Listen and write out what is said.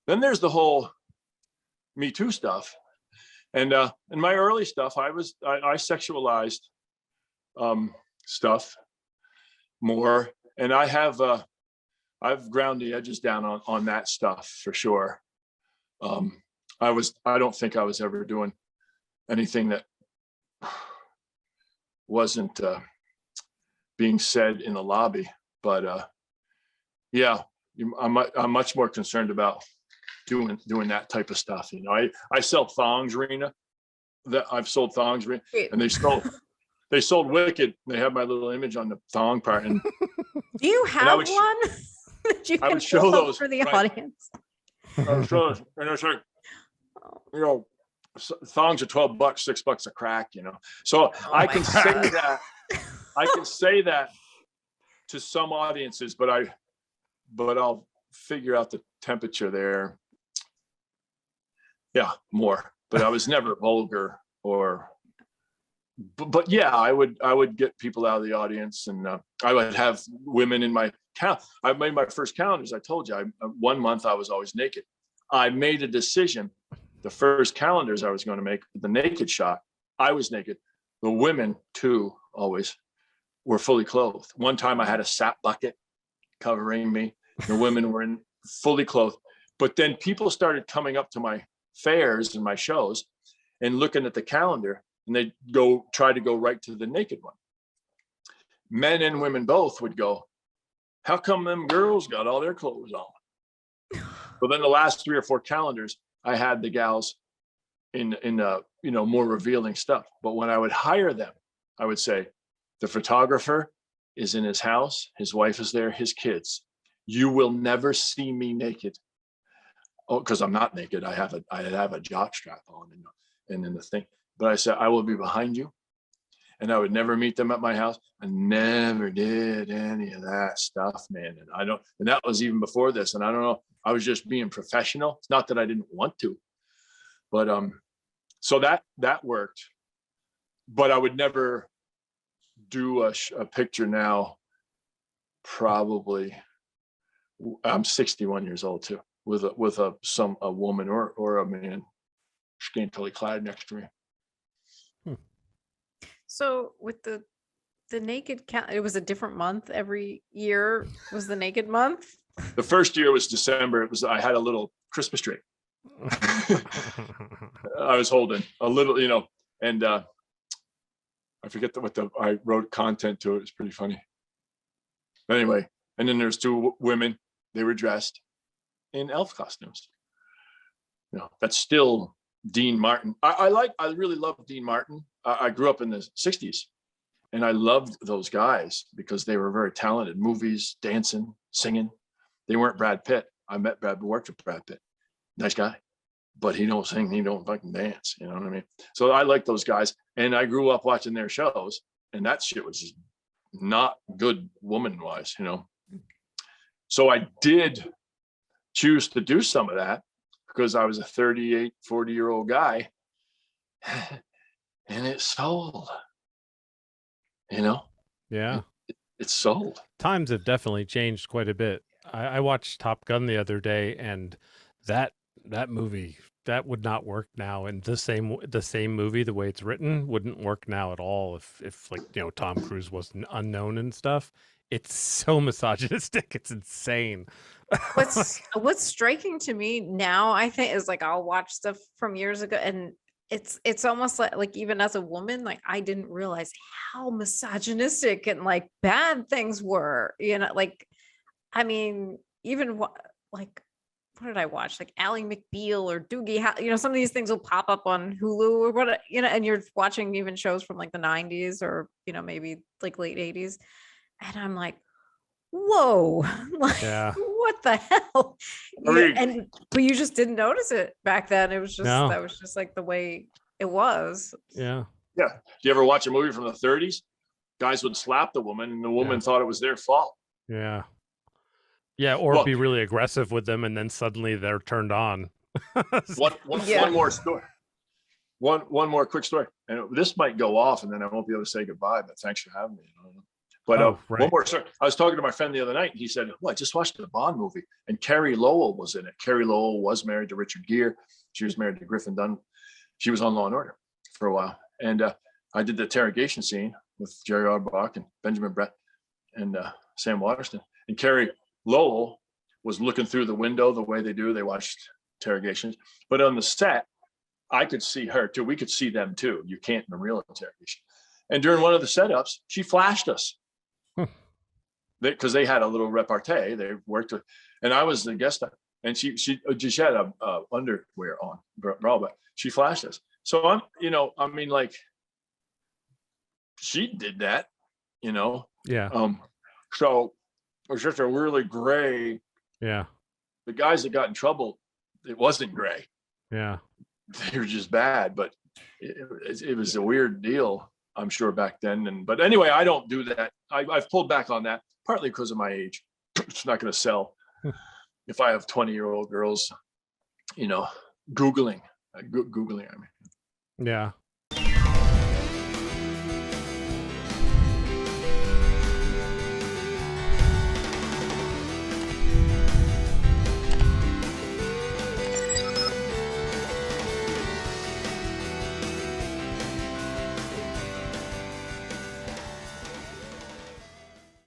Then there's the whole Me Too stuff. And in my early stuff, I sexualized stuff more. And I've ground the edges down on that stuff for sure. I don't think I was ever doing anything that wasn't being said in the lobby, but yeah, I'm much more concerned about doing that type of stuff. You know, I sell thongs, Rena. I've sold thongs, and they sold Wicked. They have my little image on the thong part. And do you have one that you can show those for the audience? I would show those, and it's like, you know, thongs are $12, $6 a crack. You know, so I can say that. I can say that to some audiences, but I'll figure out the temperature there. Yeah, more. But I was never vulgar but yeah, I would get people out of the audience, and I would have women in my count. I made my first calendars. I told you, 1 month I was always naked. I made a decision. The first calendars I was going to make, the naked shot, I was naked. The women too, always were fully clothed. One time I had a sap bucket covering me. The women were in fully clothed. But then people started coming up to my fairs and my shows and looking at the calendar, and they'd try to go right to the naked one. Men and women both would go, how come them girls got all their clothes on? But then the last 3 or 4 calendars, I had the gals in more revealing stuff. But when I would hire them, I would say, the photographer is in his house, his wife is there, his kids. You will never see me naked. Oh, because I'm not naked. I have a jock strap on and then the thing. But I said, I will be behind you. And I would never meet them at my house. I never did any of that stuff, man. And that was even before this. And I don't know, I was just being professional. It's not that I didn't want to, but so that worked. But I would never do a picture now. Probably, I'm 61 years old too, with a woman or a man scantily clad next to me. So with the naked it was a different month every year. Was the naked month? The first year was December. I had a little Christmas tree. I was holding a little, and I forget I wrote content to it. It's pretty funny. But anyway, and then there's 2 women. They were dressed in elf costumes. That's still Dean Martin. I really love Dean Martin. I grew up in the 60s, and I loved those guys because they were very talented. Movies, dancing, singing. They weren't Brad Pitt. I met worked with Brad Pitt. Nice guy, but he don't sing. He don't fucking dance. You know what I mean? So I like those guys, and I grew up watching their shows, and that shit was just not good woman-wise, So I did choose to do some of that because I was a 38, 40-year-old guy. And it sold, Yeah. It sold. Times have definitely changed quite a bit. I watched Top Gun the other day, and that movie, that would not work now. And the same movie, the way it's written, wouldn't work now at all if Tom Cruise wasn't unknown and stuff. It's so misogynistic. It's insane. What's striking to me now, I think, is like I'll watch stuff from years ago, and it's almost like even as a woman, like I didn't realize how misogynistic and like bad things were, like, I mean, even what did I watch? Like Ally McBeal or Doogie, some of these things will pop up on Hulu or what, and you're watching even shows from like the 90s or, maybe like late 80s. And I'm like, whoa, like, yeah. What the hell? But you just didn't notice it back then. It was just, that was just like the way it was. Yeah. Yeah. Do you ever watch a movie from the 30s? Guys would slap the woman and the woman thought it was their fault. Yeah. Yeah. Or be really aggressive with them, and then suddenly they're turned on. One more story. One more quick story. And this might go off and then I won't be able to say goodbye, but thanks for having me. But Oh, one right. more story. I was talking to my friend the other night, and he said, "Well, I just watched the Bond movie, and Carrie Lowell was in it." Carrie Lowell was married to Richard Gere. She was married to Griffin Dunn. She was on Law and Order for a while, and I did the interrogation scene with Jerry Orbach and Benjamin Brett and Sam Waterston. And Carrie Lowell was looking through the window the way they do. They watched interrogations, but on the set, I could see her too. We could see them too. You can't in a real interrogation. And during one of the setups, she flashed us because they had a little repartee. They worked with, and I was the guest, and she had a underwear on, bra, but she flashed us. So I'm, I mean, like, she did that, Yeah. So it was just a really gray. Yeah. The guys that got in trouble, it wasn't gray. Yeah. They were just bad, but it was a weird deal, I'm sure, back then. But anyway, I don't do that. I've pulled back on that, partly because of my age. It's not going to sell. If I have 20-year-old girls, Googling, I mean. Yeah.